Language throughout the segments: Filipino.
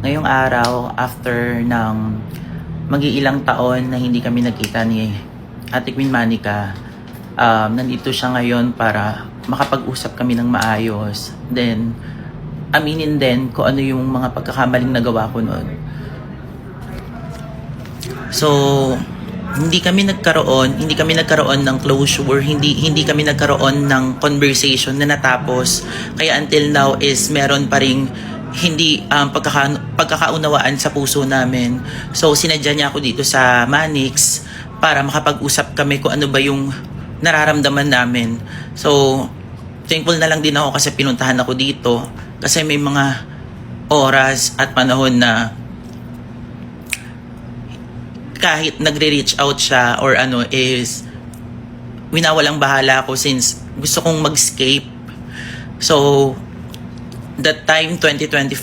Ngayong araw, after ng mag-iilang taon na hindi kami nagkita ni Ate Queen Manica, nandito siya ngayon para makapag-usap kami ng maayos. Then, aminin din kung ano yung mga pagkakamaling nagawa ko noon. So, hindi kami nagkaroon ng closure, hindi kami nagkaroon ng conversation na natapos. Kaya until now is meron pa ring hindi pagkakaunawaan sa puso namin. So sinadya niya ako dito sa Manix para makapag-usap kami kung ano ba yung nararamdaman namin. So thankful na lang din ako kasi pinuntahan ako dito kasi may mga oras at panahon na kahit nagre-reach out siya or ano is winawalang bahala ako since gusto kong mag-escape. So that time 2024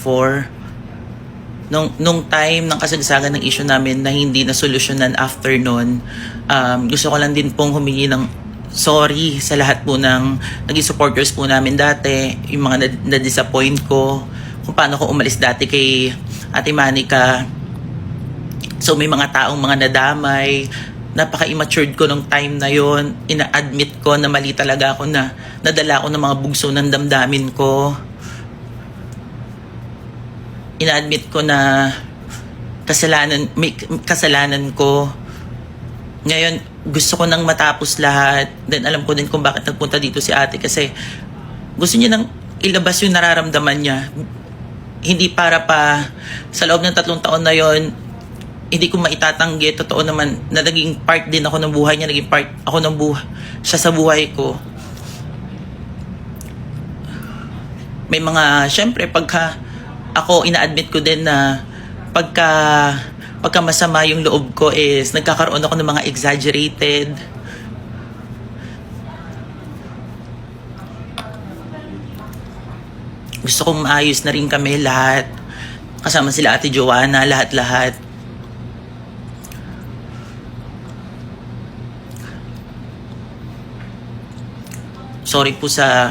nung time ng kasagsagan ng issue namin na hindi na solusyonan after nun, gusto ko lang din pong humingi ng sorry sa lahat po ng naging supporters po namin dati, yung mga na-disappoint ko kung paano ko umalis dati kay Ate Manica. So may mga taong mga nadamay, napaka-immatured ko nung time na yon. Ina-admit ko na mali talaga ako na nadala ko ng mga bugso ng damdamin ko. Ina-admit ko na may kasalanan ko. Ngayon, gusto ko nang matapos lahat. Then alam ko din kung bakit nagpunta dito si ate kasi gusto niya nang ilabas yung nararamdaman niya. Hindi para pa sa loob ng 3 taon na yon, hindi ko maitatanggi. Totoo naman na naging part din ako ng buhay niya, naging part ako ng buhay siya sa buhay ko. May mga, syempre, pagka ako, ina-admit ko din na pagka masama yung loob ko is nagkakaroon ako ng mga exaggerated. Gusto kong maayos na rin kami lahat. Kasama sila Ate Joanna, lahat-lahat. Sorry po sa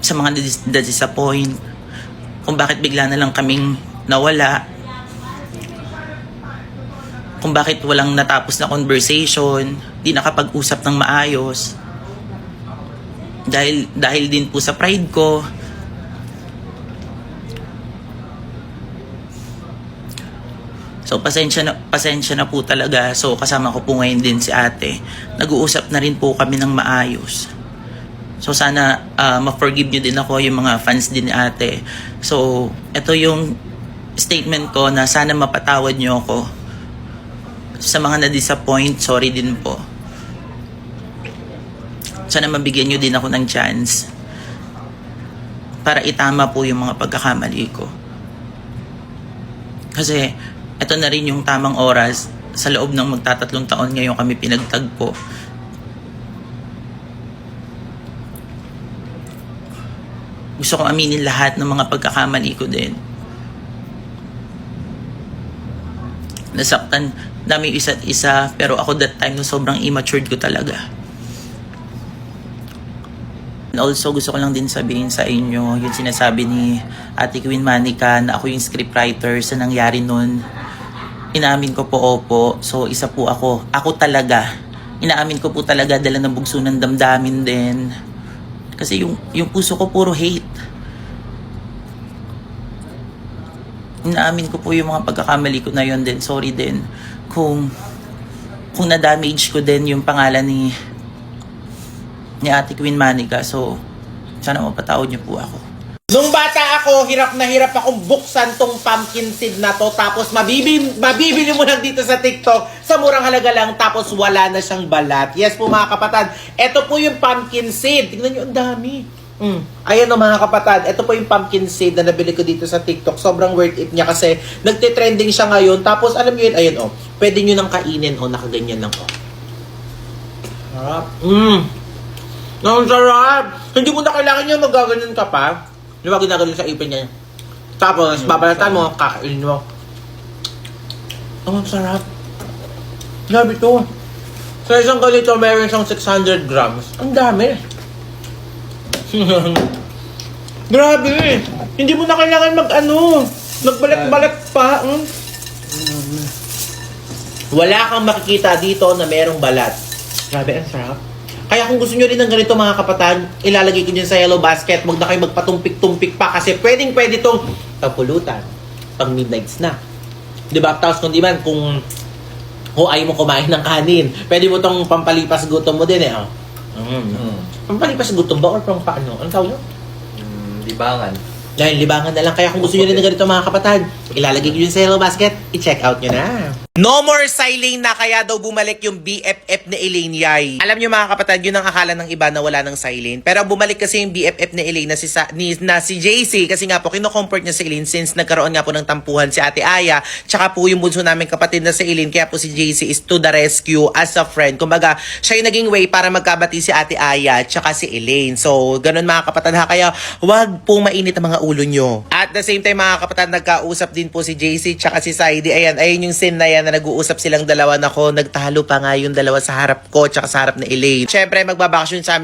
mga na-disappoint. Kung bakit bigla na lang kaming nawala. Kung bakit walang natapos na conversation, di nakapag-usap ng maayos. Dahil din po sa pride ko. So pasensya na po talaga. So kasama ko po ngayon din si ate. Nag-uusap na rin po kami ng maayos. So sana ma-forgive nyo din ako, yung mga fans din ni ate. So ito yung statement ko na sana mapatawad nyo ako. Sa mga na-disappoint, sorry din po. Sana mabigyan nyo din ako ng chance para itama po yung mga pagkakamali ko. Kasi ito na rin yung tamang oras. Sa loob ng magtatatlong taon ngayon kami pinagtagpo. Gusto kong aminin lahat ng mga pagkakamali ko din. Nasaktan namin isa't isa, pero ako that time sobrang immature ko talaga. And also gusto ko lang din sabihin sa inyo, yung sinasabi ni Ate Queen Manica na ako yung scriptwriter sa nangyari nun. Inaamin ko po, opo. So isa po ako. Ako talaga. Inaamin ko po talaga, dala ng bugso ng damdamin din. Kasi yung puso ko puro hate. Inaamin ko po yung mga pagkakamali ko na yun din. Sorry din kung na-damage ko din yung pangalan ni Ate Queen Manica. So sana mapatawad niyo po ako. Nung bata ako, hirap na hirap akong buksan tong pumpkin seed na to. Tapos mabibili mo lang dito sa TikTok sa murang halaga lang. Tapos wala na siyang balat. Yes po mga kapatid. Ito po yung pumpkin seed. Tingnan nyo, ang dami. Ayan o mga kapatid. Ito po yung pumpkin seed na nabili ko dito sa TikTok. Sobrang worth it niya kasi nagtitrending siya ngayon. Tapos alam nyo yun, ayun o. Pwede nyo nang kainin o. Nakaganyan lang o. Sarap. Ang sarap. Hindi mo na kailangan nyo magaganyan ka pa. Di ba ginagano sa ipin niya? Tapos, babalatan mo, kakainin mo. Ang sarap. Grabe to. Sa isang ganito, meron siyang 600 grams. Ang dami. Grabe. Hindi mo na kailangan mag-ano. Nagbalat-balat pa. Wala kang makikita dito na merong balat. Grabe, ang sarap. Kaya kung gusto nyo rin ng ganito mga kapatid, ilalagay ko dyan sa yellow basket. Huwag na kayo magpatumpik-tumpik pa kasi pwedeng-pwede itong pagpulutan, pang midnight snack. Diba? Tapos kung di man, kung ayaw mo kumain ng kanin, pwede mo itong pampalipas gutom mo din eh. Oh. Pampalipas gutom ba or pang paano? Ano tawag yun? Libangan. Dahil libangan na lang. Kaya kung gusto nyo rin ng ganito mga kapatid, ilalagay ko yun sa yellow basket, i-check out nyo na. No more Silane na, kaya daw bumalik yung BFF ni Elaine Yay. Alam nyo mga kapatid, yun ang akala ng iba na wala ng Silane. Pero bumalik kasi yung BFF ni Elaine na si JC kasi nga po kino-comfort niya si Elaine since nagkaroon nga po ng tampuhan si Ate Aya. Tsaka po yung bunso namin kapatid na si Elaine, kaya po si JC is to the rescue as a friend. Kumbaga, siya yung naging way para magkabati si Ate Aya tsaka si Elaine. So, ganun mga kapatid ha. Kaya wag pong mainit ang mga ulo nyo. At the same time mga kapatid, nagkausap din po si JC tsaka si Saidi. Ayun yung scene na yan na nag-uusap silang dalawa na ko. Nagtalo pa nga yung dalawa sa harap ko tsaka sa harap ni Elaine. Siyempre, magbabakasyon sa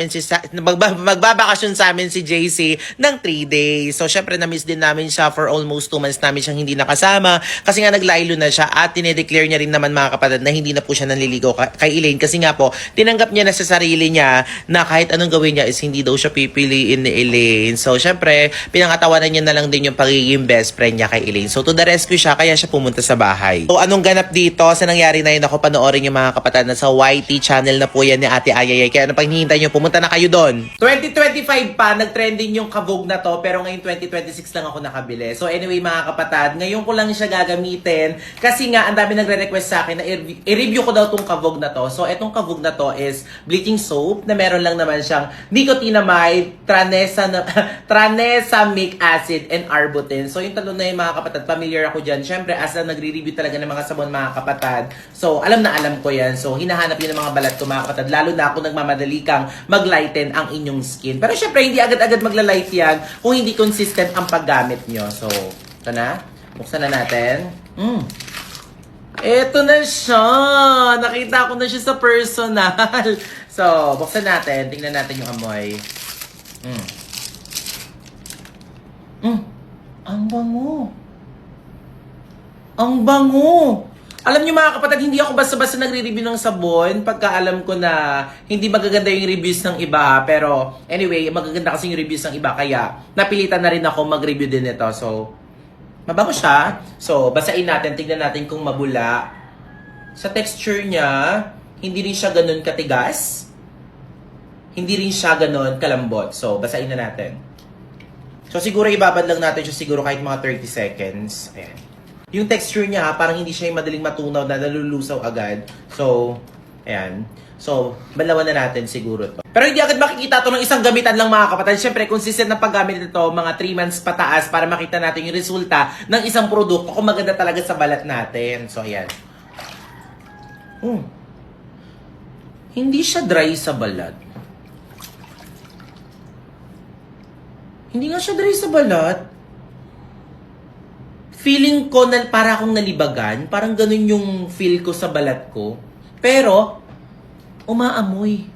amin si JC ng 3 days. So, siyempre, na-miss din namin siya for almost 2 months namin siyang hindi nakasama. Kasi nga naglaylo na siya at tinedeclare niya rin naman mga kapatid na hindi na po siya nanliligaw kay Elaine. Kasi nga po, tinanggap niya na sa sarili niya na kahit anong gawin niya is hindi daw siya pipiliin ni Elaine. So, siyempre, pinangatawanan niya na lang din yung pagiging best friend niya kay Elaine. So, to the rescue siya, kaya siya pumunta sa bahay. So, anong ganap dito? Sa nangyari na yun, ako panoorin yung mga kapatid na sa YT channel na po yan ni Ate Ayayay. Kaya ano pang hinihintay nyo, pumunta na kayo doon. 2025 pa, nag-trending yung kabog na to, pero ngayon 2026 lang ako nakabili. So anyway mga kapatid, ngayon ko lang siya gagamitin kasi nga ang dami nagre-request sa akin na i-review ko daw tong kabog na to. So etong kabog na to is bleaching soap na meron lang naman siyang nicotinamide, tranexamic acid, and arbutin. So yung talon na yung mga kapatid, familiar ako dyan. Siyempre, as na nagre-review talaga ng mga sabon mga kapatid, so alam na alam ko yan. So hinahanap yun ng mga balat ko mga kapatid, lalo na ako nagmamadali kang mag-lighten ang inyong skin. Pero syempre, hindi agad-agad magla-light yan kung hindi consistent ang paggamit nyo. So, ito na. Buksan na natin. Ito na siya. Nakita ko na siya sa personal. So, buksan natin. Tingnan natin yung amoy. Ang bango. Ang bango. Alam niyo mga kapatid, hindi ako basta-basta nagre-review ng sabon pagka alam ko na hindi magaganda yung reviews ng iba. Pero anyway, magaganda kasi yung reviews ng iba. Kaya napilitan na rin ako mag-review din ito. So, mabango siya. So, basain natin. Tignan natin kung mabula. Sa texture niya, hindi rin siya ganun katigas. Hindi rin siya ganun kalambot. So, basain na natin. So, siguro ibabad lang natin siya siguro kahit mga 30 seconds. Ayan. Yung texture niya, parang hindi siya yung madaling matunaw na nalulusaw agad. So, ayan. So, balawan na natin siguro to. Pero hindi agad makikita to ng isang gamitan lang mga kapatid. Siyempre, consistent na paggamit nito, mga 3 months pataas para makita natin yung resulta ng isang produkto kung maganda talaga sa balat natin. So, ayan. Hindi siya dry sa balat. Hindi nga siya dry sa balat. Feeling ko na para akong nalibagan. Parang ganun yung feel ko sa balat ko. Pero, umaamoy.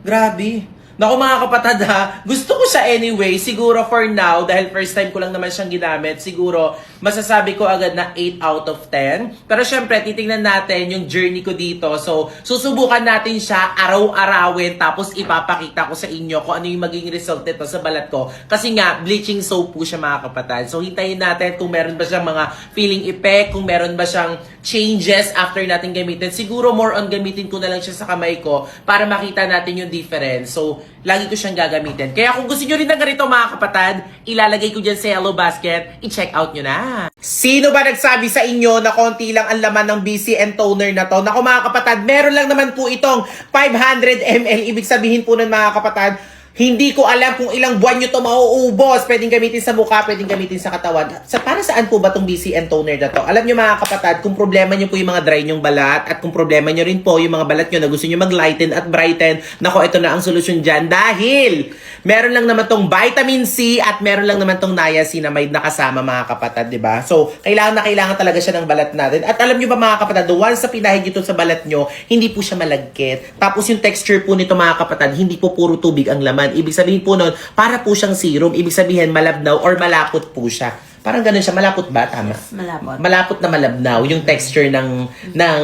Grabe. Naku mga kapatid ha, gusto ko siya anyway. Siguro for now, dahil first time ko lang naman siyang ginamit, siguro masasabi ko agad na 8 out of 10. Pero syempre, titingnan natin yung journey ko dito. So, susubukan natin siya araw-arawin tapos ipapakita ko sa inyo kung ano yung magiging result nito sa balat ko. Kasi nga, bleaching soap po siya mga kapatid. So, hintayin natin kung meron ba siyang mga feeling effect, kung meron ba siyang changes after natin gamitin. Siguro more on gamitin ko na lang siya sa kamay ko para makita natin yung difference. So, lagi ko siyang gagamitin. Kaya kung gusto nyo rin ng ganito mga kapatid, ilalagay ko dyan sa yellow basket, i-check out nyo na. Sino ba nagsabi sa inyo na konti lang ang laman ng BCN toner na to? Naku mga kapatid, meron lang naman po itong 500 ml. Ibig sabihin po ng mga kapatid, hindi ko alam kung ilang buwan nyo to mauubos. Pwedeng gamitin sa mukha, pwedeng gamitin sa katawan. Para saan po ba itong BCN toner na to? Alam nyo mga kapatid, kung problema nyo po yung mga dry nyong balat at kung problema nyo rin po yung mga balat nyo na gusto nyo mag-lighten at brighten, nako, ito na ang solusyon dyan. Dahil meron lang naman tong vitamin C at meron lang naman tong niacinamide na kasama mga kapatid, di ba? So, kailangan na kailangan talaga siya ng balat natin. At alam nyo ba mga kapatid, once sa pinahig ito sa balat nyo, hindi po siya malagkit. Tapos yung texture po nito mga kapatid, hindi po puro tubig ang laman. Ibig sabihin po nun, para po siyang serum. Ibig sabihin, malabnaw or malapot po siya. Parang ganun siya. Malapot ba? Tama. Malapot. Malapot na malabnaw yung texture ng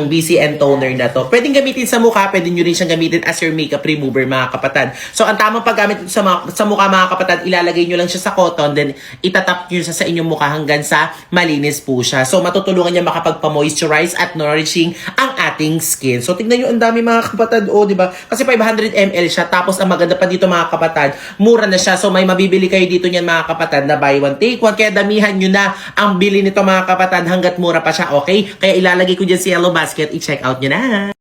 BCN toner na to. Pwedeng gamitin sa mukha, pwede nyo rin siyang gamitin as your makeup remover, mga kapatid. So, ang tamang paggamit ito sa mukha, mga kapatid, ilalagay nyo lang siya sa cotton, then itatap nyo siya sa inyong mukha hanggang sa malinis po siya. So, matutulungan niya makapagpa-moisturize at nourishing ang ating skin. So, tignan nyo, ang dami, mga kapatid. O, di ba? Kasi 500 ml siya. Tapos, ang maganda pa dito, mga kapatid, mura na siya. So, may mabibili kayo dito niyan, mga kapatid, na buy one, take one. Kaya damihan nyo na ang bili nito, mga kapatid, hanggat mura pa siya, okay? Kaya ilalagay ko dyan sa yellow basket, i-check out nyo na.